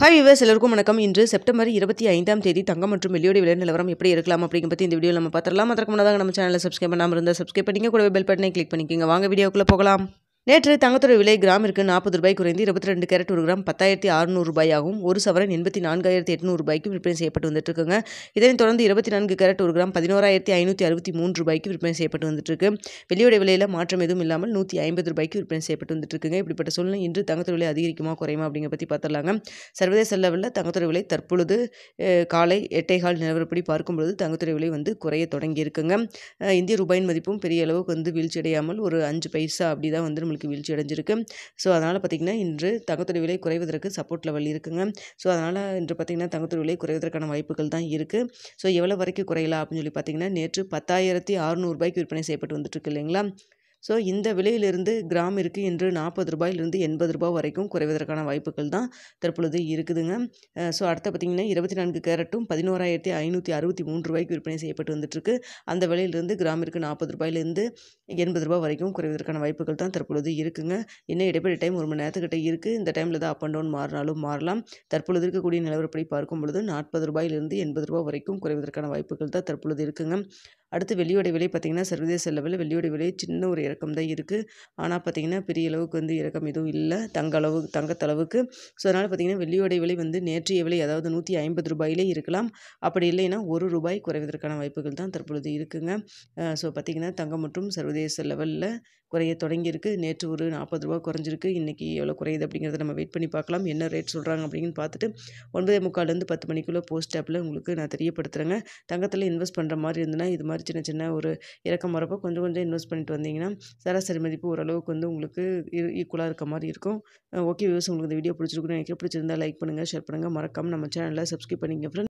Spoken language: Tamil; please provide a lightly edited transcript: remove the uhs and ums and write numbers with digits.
ஹாய் வியூவர்ஸ் எல்லாருக்கும் வணக்கம். இன்று செப்டம்பர் 25ஆம் தேதி தங்கம் மற்றும் வெள்ளியோட விலை நிலவரம் எப்படி இருக்கலாம் அப்படிங்க பற்றி இந்த வீடியோவில் நம்ம பார்த்துடலாம். அதற்கு முன்னதாக நம்ம சேனலை சப்ஸ்கிரைப் பண்ணாமல் இருந்தால் சப்ஸ்கிரைப் பண்ணிங்க, கூடவே பெல் பட்டனை கிளிக் பண்ணிக்கோங்க. வாங்க வீடியோக்குள்ளே போகலாம். நேற்று தங்கத்தோட விலை கிராமிற்கு 40 ரூபாய் குறைந்து 22 கேரட் ஒரு கிராம் 10,600 ரூபாயாகவும், ஒரு சவரன் 84,800 ரூபாய்க்கு விற்பனை செய்யப்பட்டு வந்துட்டு இருக்குங்க. இதனைத் தொடர்ந்து 24 கேரட் ஒரு கிராம் 11,563 ரூபாய்க்கு விற்பனை செய்யப்பட்டு வந்துட்டு இருக்கு. வெள்ளியோட விலையில் மாற்றம் எதுவும் இல்லாமல் 150 ரூபாய்க்கு விற்பனை செய்யப்பட்டு வந்துட்டு இருக்குங்க. இப்படிப்பட்ட சூழ்நிலை இன்று தங்கத்தோட விலை அதிகரிக்குமா குறையுமா அப்படிங்கிற பற்றி பார்த்துடலாங்க. சர்வதேச லெவலில் தங்கத்தோட விலை தற்பொழுது காலை 8:15 நிலவரப்படி பார்க்கும்பொழுது தங்கத்தோட விலை குறைய தொடங்கி இருக்குங்க. இந்திய ரூபாயின் மதிப்பும் பெரிய அளவுக்கு வீழ்ச்சி அடையாமல் ஒரு 5 பைசா அப்படி தான் நம்மளுக்கு வீழ்ச்சி அடைஞ்சிருக்கு. ஸோ அதனால் பார்த்திங்கன்னா இன்று தங்கத்தோட விலை குறைவதற்கு சப்போர்ட் லெவல் இருக்குங்க. ஸோ அதனால் இன்று பார்த்திங்கன்னா தங்கத்தோட விலை குறைவதற்கான வாய்ப்புகள் தான் இருக்குது. ஸோ எவ்வளோ வரைக்கும் குறையலாம் அப்படின்னு சொல்லி பார்த்திங்கன்னா, நேற்று 10,600 ரூபாய்க்கு விற்பனை செய்யப்பட்டு வந்துட்டு இருக்கு இல்லைங்களா. ஸோ இந்த விலையிலிருந்து கிராமிற்கு இன்று 40 ரூபாயிலிருந்து 80 ரூபாய் வரைக்கும் குறைவதற்கான வாய்ப்புகள் தான் தற்பொழுது இருக்குதுங்க. ஸோ அடுத்த பார்த்திங்கன்னா 24 கேரட்டும் 11,563 ரூபாய்க்கு விற்பனை செய்யப்பட்டு வந்துட்டுருக்கு. அந்த விலையிலிருந்து கிராமிற்கு 40 ரூபாயிலிருந்து 80 ரூபாய் வரைக்கும் குறைவதற்கான வாய்ப்புகள் தான் தற்பொழுது இருக்குங்க. இன்னும் இடைப்பட்ட டைம் 1 மணி நேரத்துக்கிட்ட இருக்குது. இந்த டைமில் தான் அப் அண்ட் டவுன் மாறினாலும் மாறலாம். தற்பொழுது இருக்கக்கூடிய நிலவரப்படி பார்க்கும் பொழுது 40 ரூபாயிலிருந்து 80 ரூபாய் வரைக்கும் குறைவதற்கான வாய்ப்புகள் தான் தற்பொழுது இருக்குங்க. அடுத்து வெள்ளியோட விலை பார்த்திங்கன்னா, சர்வதேச லெவலில் வெள்ளியோட விலை சின்ன ஒரு இறக்கம் தான் இருக்குது. ஆனால் பார்த்திங்கன்னா பெரிய அளவுக்கு இறக்கம் எதுவும் இல்லை தங்கத்தளவுக்கு. ஸோ அதனால் பார்த்திங்கன்னா வெள்ளியோட விலை நேற்றைய விலை அதாவது 150 ரூபாயிலே இருக்கலாம். அப்படி இல்லைன்னா 1 ரூபாய் குறைவதற்கான வாய்ப்புகள் தான் தற்பொழுது இருக்குங்க. ஸோ பார்த்திங்கன்னா தங்கம் மற்றும் சர்வதேச லெவலில் குறைய தொடங்கியிருக்கு. நேற்று ஒரு 40 ரூபா குறைஞ்சிருக்கு. இன்றைக்கி எவ்வளோ குறையுது அப்படிங்கிறத நம்ம வெயிட் பண்ணி பார்க்கலாம். என்ன ரேட் சொல்கிறாங்க அப்படின்னு பார்த்துட்டு 9:45 10 மணிக்குள்ளே போஸ்ட் ஆப்பில் உங்களுக்கு நான் தெரியப்படுத்துகிறேங்க. தங்கத்தில் இன்வெஸ்ட் பண்ணுற மாதிரி இருந்ததுன்னா இது மாதிரி சின்ன சின்ன ஒரு இறக்கம் வரப்போ கொஞ்சம் இன்வெஸ்ட் பண்ணிட்டு வந்தீங்கன்னா சராசரி மதிப்பு ஓரளவுக்கு உங்களுக்கு ஈக்குவலாக இருக்க மாதிரி இருக்கும். ஓகே வியூவர்ஸ், உங்களுக்கு இந்த வீடியோ பிடிச்சிருக்குன்னு நினைக்கிறேன். பிடிச்சிருந்தா லைக் பண்ணுங்கள், ஷேர் பண்ணுங்கள், மறக்காமல் நம்ம சேனலை சப்ஸ்கிரைப் பண்ணிங்க ஃப்ரெண்ட்ஸ்.